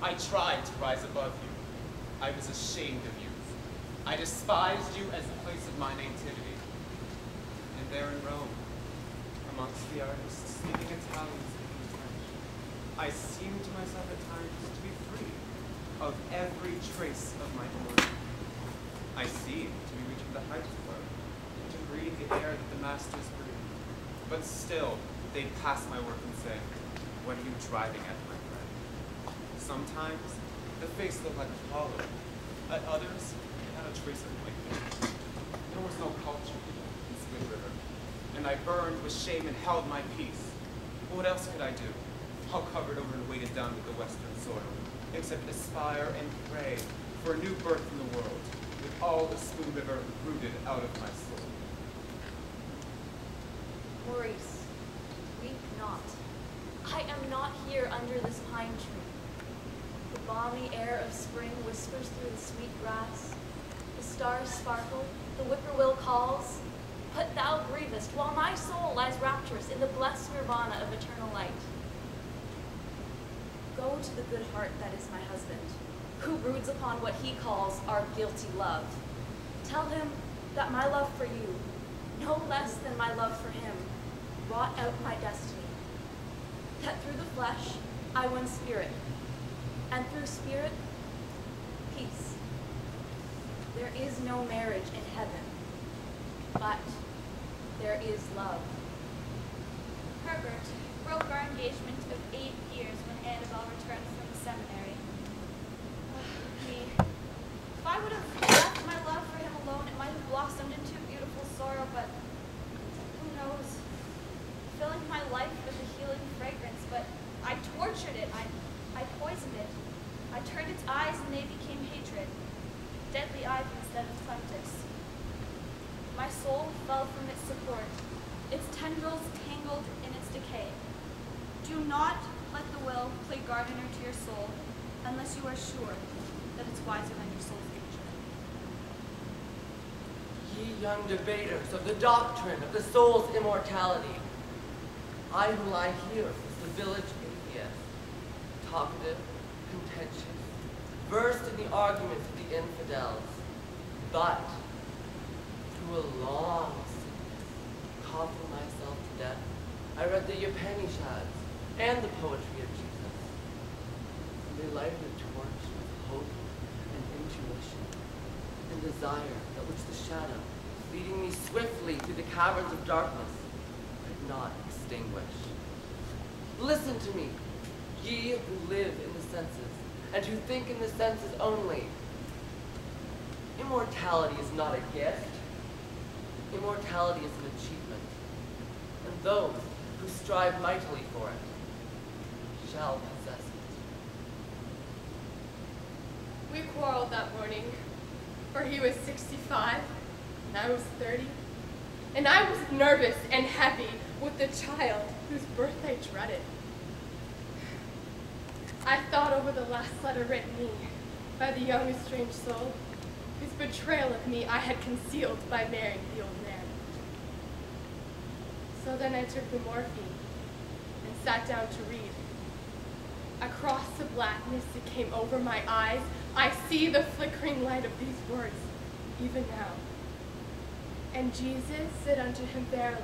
I tried to rise above you. I was ashamed of you. I despised you as the place of my nativity. And there in Rome, amongst the artists, speaking Italian, speaking French, I seemed to myself at times to be free of every trace of my origin. I seemed to be reaching the heights of art, to breathe the air that the masters breathe. But still, they pass my work and say, "What are you driving at, my friend?" Sometimes, the face looked like Apollo. At others, it had a trace of whiteness. There was no culture in Squid River, and I burned with shame and held my peace. What else could I do? All covered over and weighted down with the western soil, except aspire and pray for a new birth in the world, with all the Spoon River rooted out of my soul. Maurice, weep not. I am not here under this pine tree. The balmy air of spring whispers through the sweet grass. The stars sparkle, the whippoorwill calls. But thou grievest, while my soul lies rapturous in the blessed nirvana of eternal light. Go to the good heart that is my husband, who broods upon what he calls our guilty love. Tell him that my love for you, no less than my love for him, wrought out my destiny. That through the flesh I won spirit, and through spirit, peace. There is no marriage in heaven, but there is love. Herbert broke our engagement of 8 years when Annabelle returned from the seminary. Me. If I would have left my love for him alone, it might have blossomed into a beautiful sorrow, but who knows? Filling my life with a healing fragrance, but I tortured it. I poisoned it. I turned its eyes and they became hatred. Deadly ivy instead of clementis. My soul fell from its support. Its tendrils tangled in its decay. Do not let the will play gardener to your soul unless you are sure that it's wiser than your soul's nature. Ye young debaters of the doctrine of the soul's immortality, I who lie here is the village atheist, talkative, contentious, versed in the arguments of the infidels. But through a long sickness, coughing myself to death, I read the Upanishads and the poetry of Jesus. And they lighted a torch of hope and intuition and desire that which the shadow, leading me swiftly through the caverns of darkness, could not extinguish. Listen to me, ye who live in the senses, and who think in the senses only. Immortality is not a gift. Immortality is an achievement. And those who strive mightily for it shall possess it. We quarreled that morning, for he was 65, and I was 30, and I was nervous and heavy with the child whose birth I dreaded. I thought over the last letter written me by the young estranged soul, whose betrayal of me I had concealed by marrying the old man. So then I took the morphine and sat down to read. Across the blackness that came over my eyes, I see the flickering light of these words, even now. And Jesus said unto him, verily,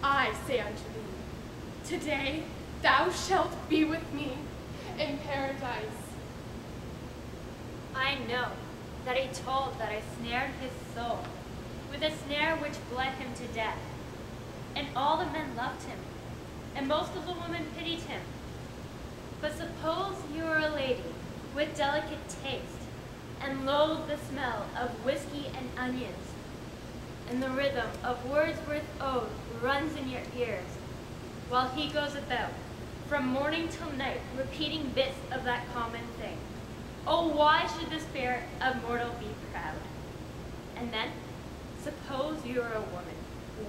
I say unto thee, today thou shalt be with me in paradise. I know that he told that I snared his soul with a snare which bled him to death. And all the men loved him, and most of the women pitied him. But suppose you are a lady with delicate taste, and loathe the smell of whiskey and onions, and the rhythm of Wordsworth's ode runs in your ears, while he goes about, from morning till night, repeating bits of that common thing. Oh, why should the spirit of mortal be proud? And then, suppose you are a woman,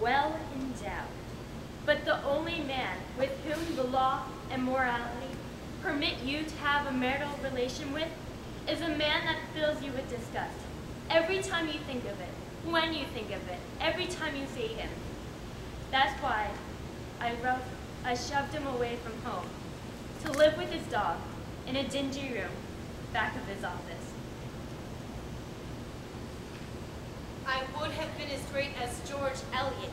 well endowed, but the only man with whom the law and morality permit you to have a marital relation with is a man that fills you with disgust. Every time you think of it, when you think of it, every time you see him. That's why I shoved him away from home to live with his dog in a dingy room back of his office. I would have been as great as George Eliot,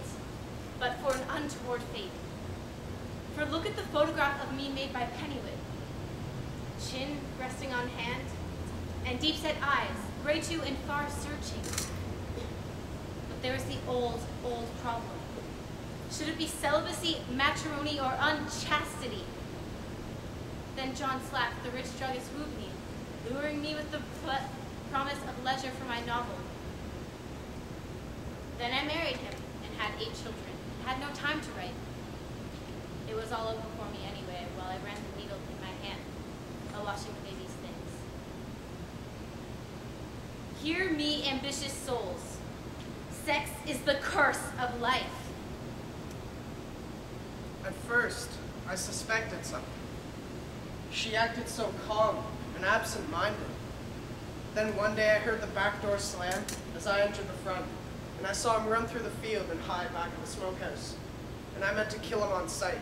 but for an untoward fate. For look at the photograph of me made by Pennywit. Chin resting on hand, and deep-set eyes, gray too and far searching. But there is the old, old problem. Should it be celibacy, matrimony, or unchastity? Then John Slack, the rich druggist, wooed me, luring me with the promise of leisure for my novel. Then I married him and had 8 children, had no time to write. It was all over for me anyway, while I ran the needle in my hand, while washing the baby's things. Hear me, ambitious souls. Sex is the curse of life. At first, I suspected something. She acted so calm and absent-minded. Then one day I heard the back door slam as I entered the front, and I saw him run through the field and hide back in the smokehouse, and I meant to kill him on sight.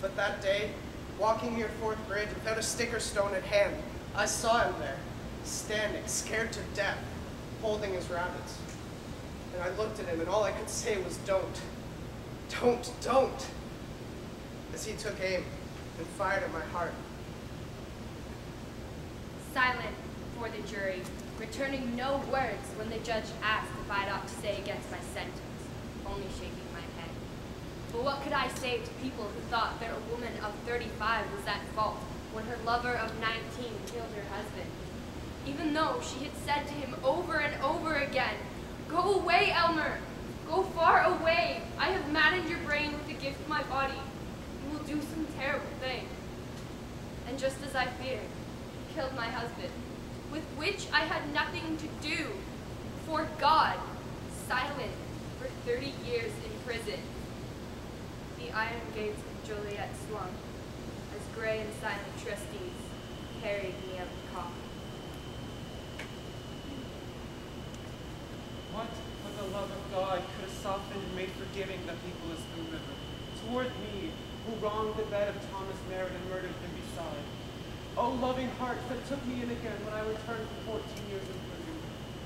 But that day, walking near Fourth Bridge without a stick or stone at hand, I saw him there, standing, scared to death, holding his rabbits. And I looked at him, and all I could say was, don't, don't, as he took aim and fired at my heart. Silent for the jury, returning no words when the judge asked if I had aught to say against my sentence, only shaking my head. But what could I say to people who thought that a woman of 35 was at fault when her lover of 19 killed her husband? Even though she had said to him over and over again, "Go away, Elmer! Go far away! I have maddened your brain with the gift of my body. You will do some terrible thing." And just as I feared, he killed my husband, with which I had nothing to do, before God, silent for 30 years in prison. The iron gates of Joliet swung, as gray and silent trustees carried me up the coffin. What but the love of God could have softened and made forgiving the people as the river, toward me, who wronged the bed of Thomas Merritt and murdered him beside? O loving heart that took me in again when I returned from 14 years in prison,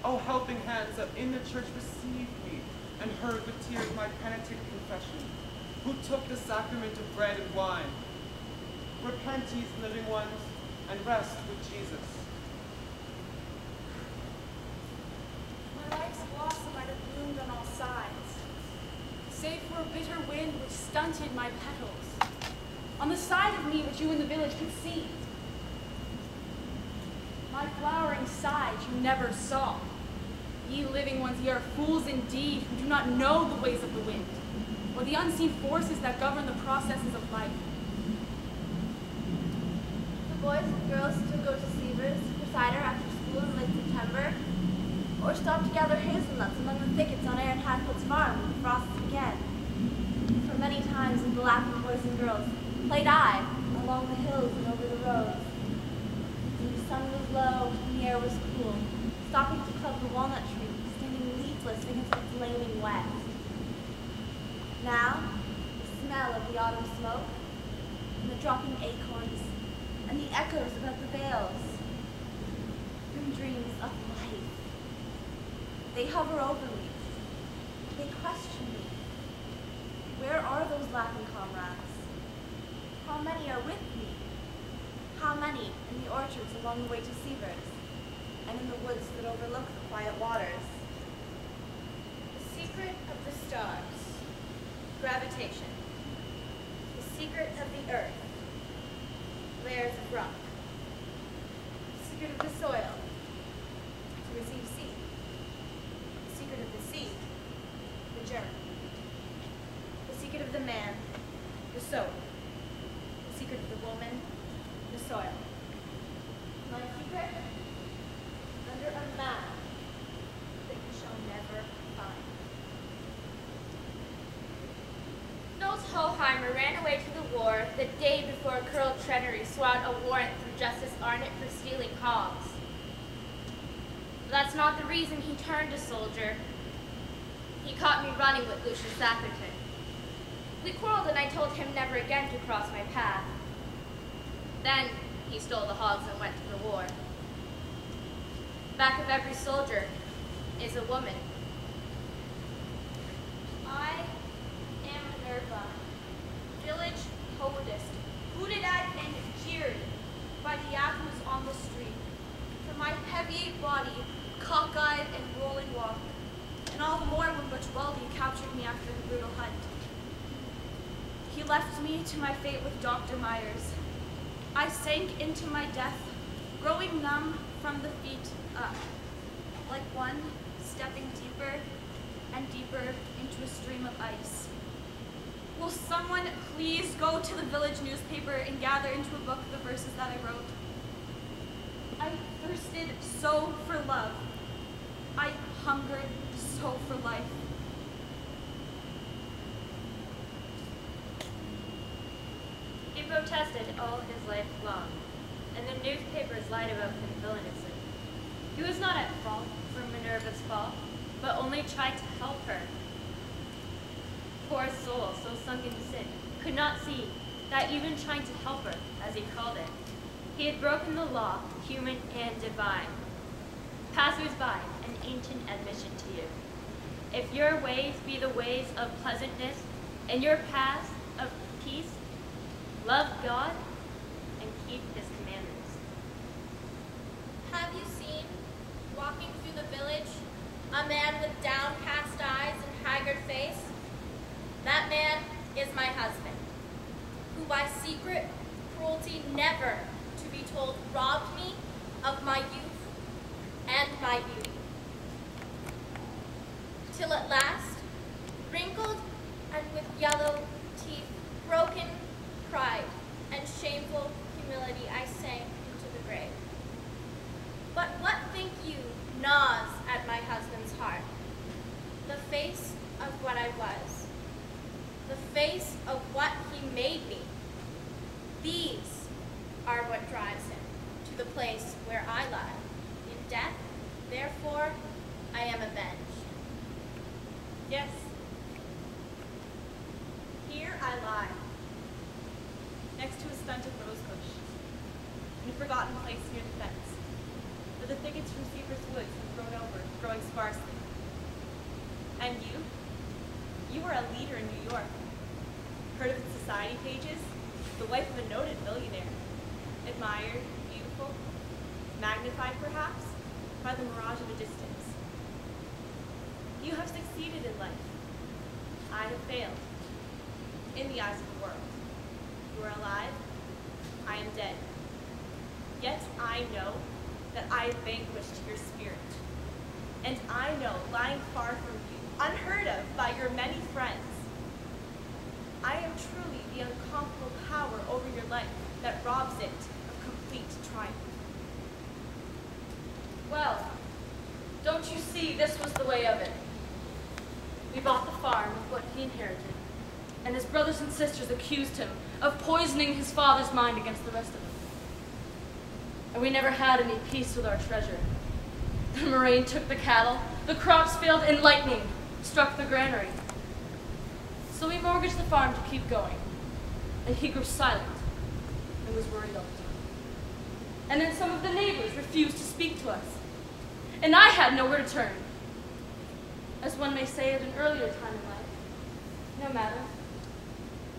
O helping hands that in the church received me and heard with tears my penitent confession, who took the sacrament of bread and wine. Repent, ye living ones, and rest with Jesus. My life's blossom might have bloomed on all sides, save for a bitter wind which stunted my petals, on the side of me which you in the village could see. My flowering side you never saw. Ye living ones, ye are fools indeed, who do not know the ways of the wind, or the unseen forces that govern the processes of life. The boys and girls still go to Seaver's for cider after school in mid-September, or stop to gather hazelnuts among the thickets on Aaron Hadfield's farm when the frosts began. For many times with the laughing boys and girls played I along the hills and over the roads. When the sun was low and the air was cool, stopping to club the walnut tree, standing leafless against the flaming west. Now, the smell of the autumn smoke, and the dropping acorns, and the echoes about the vales, bring dreams of life. They hover over me. They question me. Where are those laughing comrades? How many are with me? How many in the orchards along the way to Seaver's, and in the woods that overlook the quiet waters? The secret of the stars, gravitation. The secret of the earth, layers of rock. The secret of the soil, to receive seed. The secret of the seed, the germ. The secret of the man, the sower. The secret of the woman, the soil. My secret, under a map that you shall never find. Nils Hoheimer ran away to the war the day before Colonel Trenery swallowed a warrant from Justice Arnott for stealing hogs. But that's not the reason he turned a soldier. He caught me running with Lucius Sackerton. We quarreled and I told him never again to cross my path. Then he stole the hogs and went to the war. Back of every soldier is a woman. I am Minerva, village poetess, hooted at and jeered by the yahoos on the street. For my heavy body, cockeyed and rolling walk, and all the more when Butch Weldy captured me after the brutal hunt. He left me to my fate with Dr. Myers. I sank into my death, growing numb from the feet up, like one stepping deeper and deeper into a stream of ice. Will someone please go to the village newspaper and gather into a book the verses that I wrote? I thirsted so for love. I hungered so for life. He protested all his life long, and the newspapers lied about him villainously. He was not at fault for Minerva's fall, but only tried to help her. Poor soul, so sunk into sin, could not see that even trying to help her, as he called it, he had broken the law, human and divine. Passers-by, an ancient admission to you. If your ways be the ways of pleasantness, and your paths of peace, love God and keep his commandments. Have you seen, walking through the village, a man with downcast eyes and haggard face? That man is my husband, who by secret cruelty never to be told robbed me of my youth and my beauty. Till at last, wrinkled and with yellow teeth, broken pride and shameful humility, I sank into the grave. But what think you gnaws at my husband's heart? The face of what I was. The face of what he made me. These are what drives him to the place where I lie. In death, therefore, I am avenged. Yes, here I lie, next to a stunted rose bush, in a forgotten place near the fence. The where the thickets from Seaver's Woods have grown over, growing sparsely. And you were a leader in New York. Heard of its society pages? The wife of a noted millionaire. Admired, beautiful, magnified perhaps, by the mirage of a distance. You have succeeded in life. I have failed. In the eyes of the world. You are alive. I am dead. Yet I know that I have vanquished your spirit. And I know, lying far from you, unheard of by your many friends, I am truly the unconquerable power over your life that robs it of complete triumph. Well, don't you see this was the way of it? We bought the farm with what he inherited, and his brothers and sisters accused him of poisoning his father's mind against the rest of them. And we never had any peace with our treasure. The murrain took the cattle, the crops failed, and lightning struck the granary. So we mortgaged the farm to keep going, and he grew silent and was worried all the time. And then some of the neighbors refused to speak to us, and I had nowhere to turn. As one may say at an earlier time in life, no matter,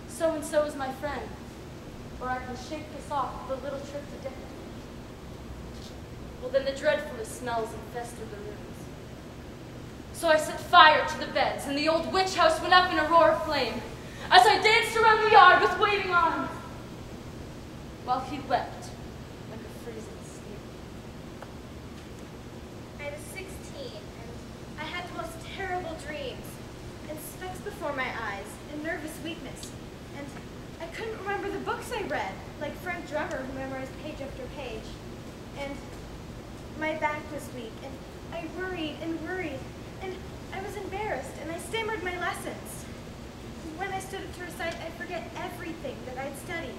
so-and-so is my friend, or I can shake this off with a little trip to Dickens. Well, then the dreadfulest smells infested the rooms. So I set fire to the beds, and the old witch house went up in a roar of flame, as I danced around the yard with waving arms, while he wept like a freezing snake. I was 16, and I had the most terrible dreams, and specks before my eyes, and nervous weakness, and I couldn't remember the books I read, like Frank Drummer, who memorized page after page, and my back was weak, and I worried, and I was embarrassed, and I stammered my lessons. When I stood up to recite, I'd forget everything that I'd studied.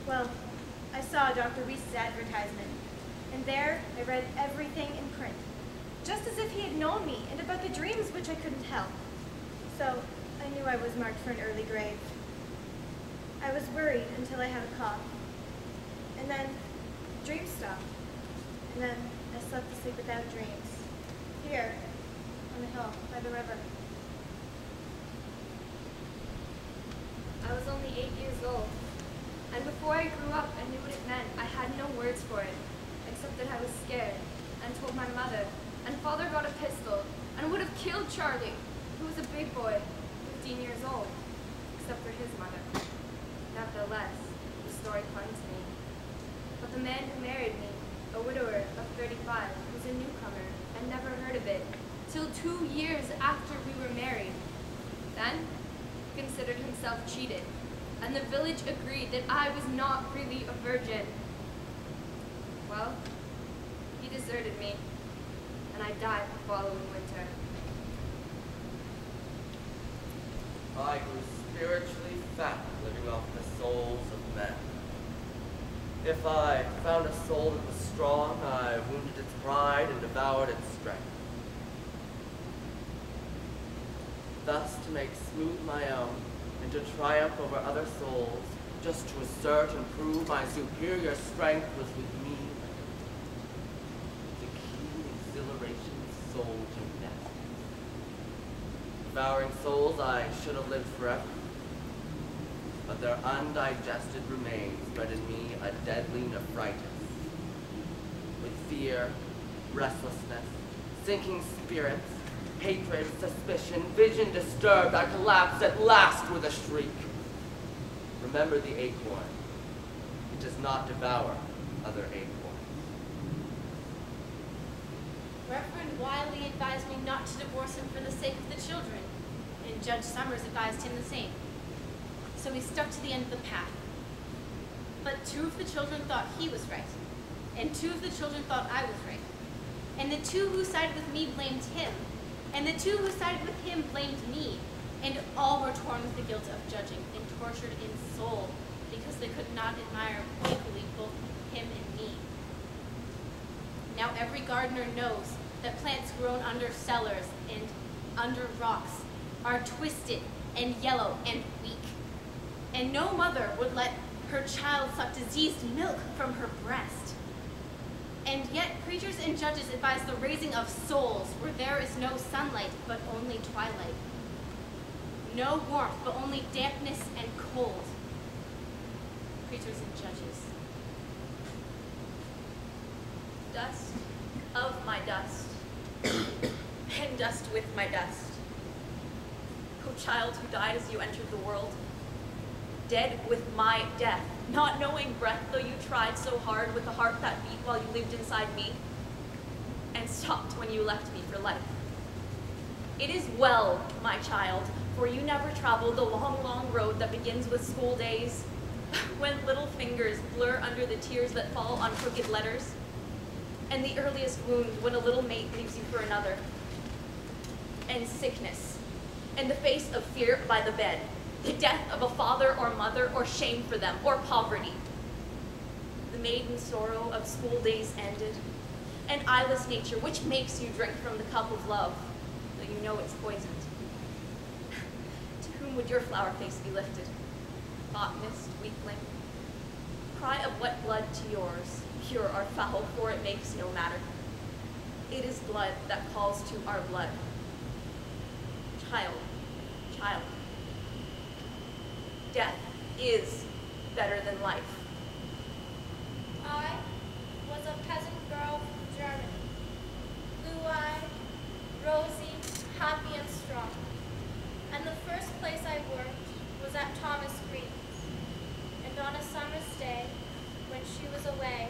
Well, I saw Dr. Reese's advertisement, and there I read everything in print, just as if he had known me and about the dreams which I couldn't help. So I knew I was marked for an early grave. I was worried until I had a cough, and then dreams stopped, and then I slept to sleep without dreams, here on the hill by the river. I was only 8 years old, and before I grew up and knew what it meant, I had no words for it, except that I was scared, and told my mother, and father got a pistol, and would have killed Charlie, who was a big boy, 15 years old, except for his mother. Nevertheless, the story clung to me. But the man who married me, a widower of 35, was a newcomer, and never heard of it, till 2 years after we were married. Then, he considered himself cheated, and the village agreed that I was not really a virgin. Well, he deserted me, and I died the following winter. I grew spiritually fat living off the souls of men. If I found a soul that was strong, I wounded its pride and devoured its strength. Thus, to make smooth my own, and to triumph over other souls, just to assert and prove my superior strength was with me the keen exhilaration of soul gymnastics. Devouring souls, I should have lived forever, but their undigested remains bred in me a deadly nephritis. With fear, restlessness, sinking spirits, hatred, suspicion, vision disturbed, I collapsed at last with a shriek. Remember the acorn. It does not devour other acorns. Reverend Wiley advised me not to divorce him for the sake of the children, and Judge Summers advised him the same. So he stuck to the end of the path. But 2 of the children thought he was right, and 2 of the children thought I was right. And the 2 who sided with me blamed him, and the 2 who sided with him blamed me, and all were torn with the guilt of judging and tortured in soul because they could not admire equally both him and me. Now every gardener knows that plants grown under cellars and under rocks are twisted and yellow and weak, and no mother would let her child suck diseased milk from her breast. And yet preachers and judges advise the raising of souls where there is no sunlight, but only twilight. No warmth, but only dampness and cold. Preachers and judges. Dust of my dust, and dust with my dust. O child who died as you entered the world, dead with my death, not knowing breath, though you tried so hard with a heart that beat while you lived inside me, and stopped when you left me for life. It is well, my child, for you never traveled the long, long road that begins with school days, when little fingers blur under the tears that fall on crooked letters, and the earliest wound when a little mate leaves you for another, and sickness, and the face of fear by the bed, the death of a father or mother, or shame for them, or poverty. The maiden sorrow of school days ended, and eyeless nature, which makes you drink from the cup of love, though you know it's poisoned. To whom would your flower face be lifted? Botanist, weakling? Cry of what blood to yours, pure or foul, for it makes no matter. It is blood that calls to our blood. Child, child. Death is better than life. I was a peasant girl from Germany, blue-eyed, rosy, happy and strong. And the first place I worked was at Thomas Green's. And on a summer's day, when she was away,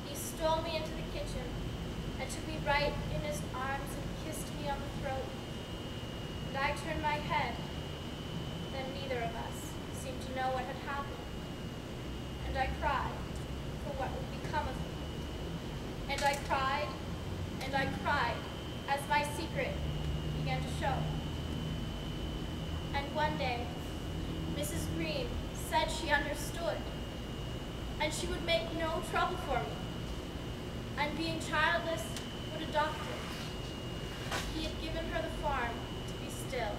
he stole me into the kitchen and took me right in his arms and kissed me on the throat. And I turned my head. Then neither of us seemed to know what had happened. And I cried for what would become of me. And I cried, and I cried, as my secret began to show. And one day, Mrs. Green said she understood, and she would make no trouble for me, and being childless, would adopt her. He had given her the farm to be still,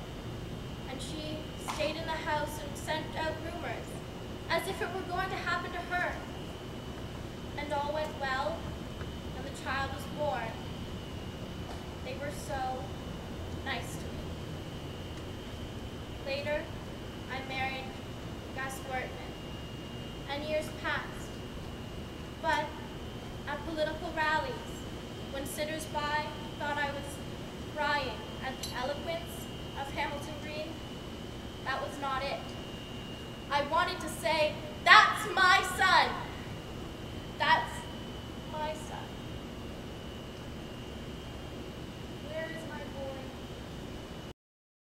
and she stayed in the house and sent out rumors, as if it were going to happen to her. And all went well, and the child was born. They were so nice to me. Later, I married Gus Wortman, and years passed. But at political rallies, when sitters-by thought I was crying at the eloquence of Hamilton Green, that was not it. I wanted to say, that's my son. That's my son. Where is my boy?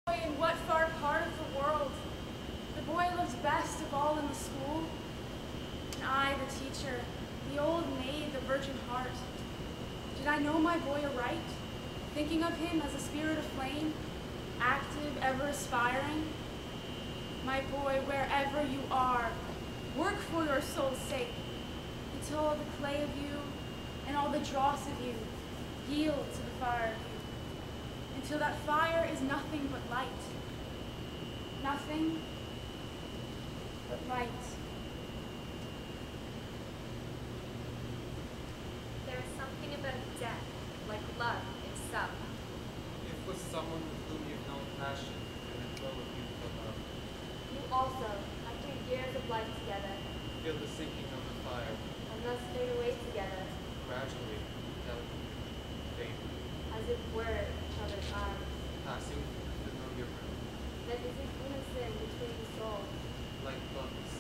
Boy, in what far part of the world? The boy looked best of all in the school. And I, the teacher, the old maid, the virgin heart. Did I know my boy aright? Thinking of him as a spirit of flame, active, ever aspiring? My boy, wherever you are, work for your soul's sake, until all the clay of you and all the dross of you yield to the fire of you, until that fire is nothing but light. Nothing but light. There is something about death, like love itself. If with someone with whom you've known passion and a glow of youthful love, You also, after years of life together, feel the sinking of the fire, and thus fade away together, gradually, delicately, faintly, as it were each other's arms. passing through the familiar room, That is in unison between the souls. like books.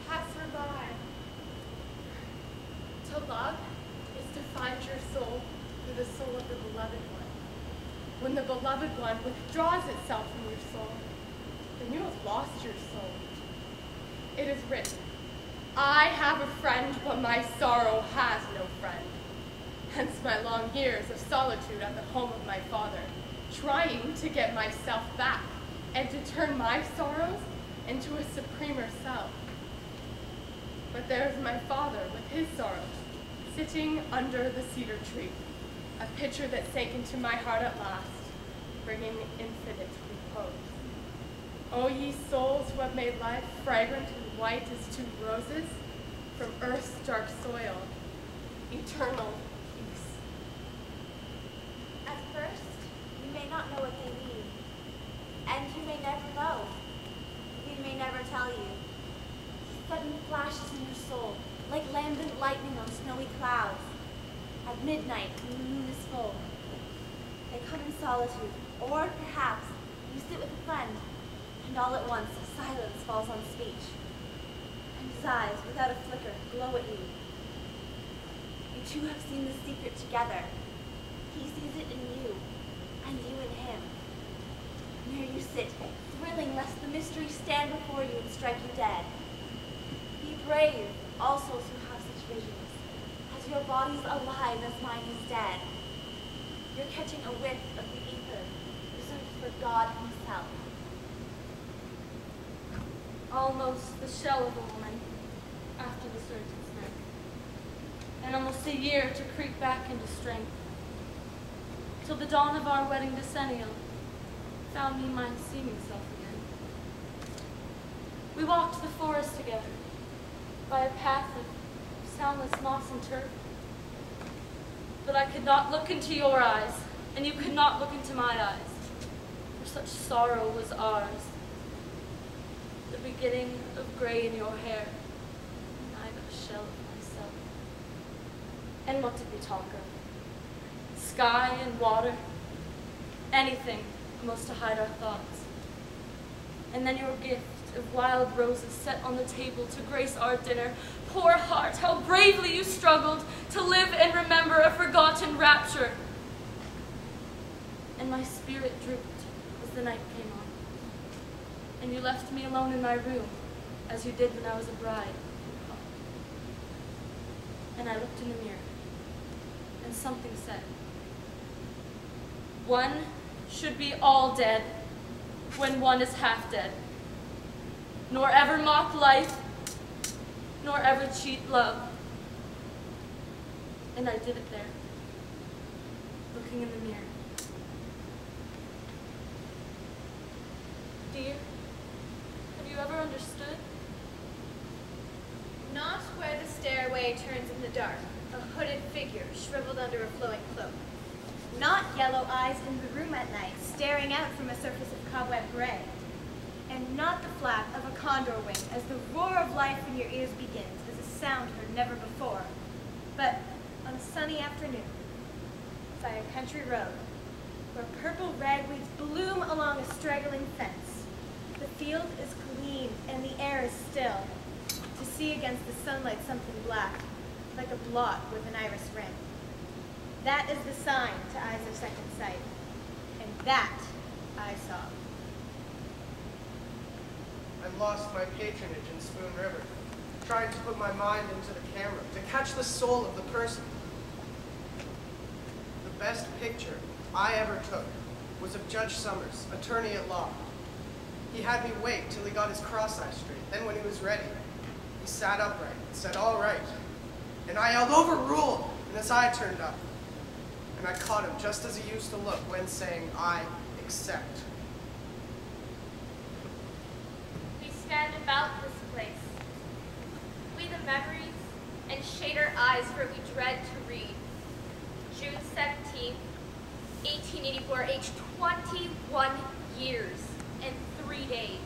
Passerby. To love is to find your soul through the soul of the beloved one. When the beloved one withdraws itself from your soul, then you have lost your soul. It is written, I have a friend, but my sorrow has no friend. Hence my long years of solitude at the home of my father, trying to get myself back and to turn my sorrows into a supremer self. But there is my father with his sorrows, sitting under the cedar tree, a picture that sank into my heart at last, bringing infinite repose. O ye souls who have made life fragrant and white as two roses, from earth's dark soil, eternal peace. At first, you may not know what they mean, and you may never know. We may never tell you. Sudden flashes in your soul, like lambent lightning on snowy clouds. At midnight, when the moon is full, they come in solitude, or perhaps you sit with a friend, and all at once silence falls on speech, and his eyes, without a flicker, glow at you. You two have seen the secret together. He sees it in you, and you in him. And there you sit, thrilling lest the mystery stand before you and strike you dead. Be brave, all souls who have such visions, as your body's alive as mine is dead. You're catching a whiff of the ether, reserved for God himself. Almost the shell of a woman after the surgeon's knife, and almost a year to creep back into strength, till the dawn of our wedding decennial found me my seeming self again. We walked the forest together, by a path of soundless moss and turf, but I could not look into your eyes, and you could not look into my eyes, for such sorrow was ours. The beginning of gray in your hair, and I but a shell of myself. And what did we talk of? Sky and water, anything almost to hide our thoughts. And then your gift of wild roses set on the table to grace our dinner. Poor heart, how bravely you struggled to live and remember a forgotten rapture. And my spirit drooped as the night came on, and you left me alone in my room, as you did when I was a bride. And I looked in the mirror, and something said, one should be all dead when one is half dead, nor ever mock life, nor ever cheat love. And I did it there, looking in the mirror. Dear, have you ever understood? Not where the stairway turns in the dark, a hooded figure shriveled under a flowing cloak. Not yellow eyes in the room at night, staring out from a surface of cobweb gray. And not the flap of a condor wing as the roar of life in your ears begins, as a sound heard never before. But on a sunny afternoon, by a country road, where purple ragweeds bloom along a straggling fence, the field is clean and the air is still, to see against the sunlight something black, like a blot with an iris ring. That is the sign to eyes of second sight, and that I saw. I've lost my patronage in Spoon River, trying to put my mind into the camera, to catch the soul of the person. The best picture I ever took was of Judge Summers, attorney at law. He had me wait till he got his cross-eye straight. Then when he was ready, he sat upright and said, "All right." And I yelled, "Overruled!" And his eye turned up. And I caught him just as he used to look when saying, "I accept." We stand about this place. We the memories, and shade our eyes for we dread to read. June 17th, 1884, aged 21 years and 3 days.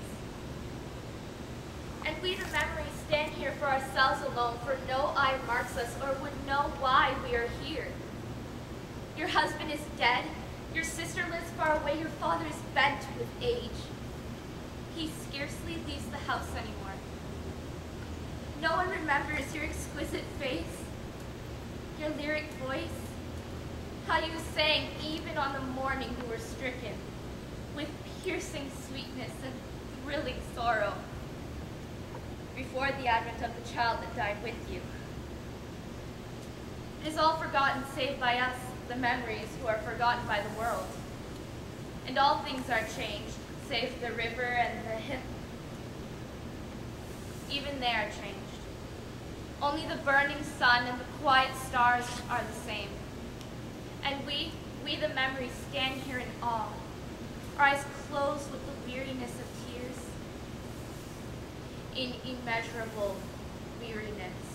And we the memories stand here for ourselves alone, for no eye marks us or would know why we are here. Your husband is dead, your sister lives far away, your father is bent with age. He scarcely leaves the house anymore. No one remembers your exquisite face, your lyric voice, how you sang even on the morning you were stricken, with piercing sweetness and thrilling sorrow, before the advent of the child that died with you. It is all forgotten save by us, the memories who are forgotten by the world. And all things are changed, save the river and the hill. Even they are changed. Only the burning sun and the quiet stars are the same. And we the memories, stand here in awe, our eyes closed with the weariness of tears, in immeasurable weariness.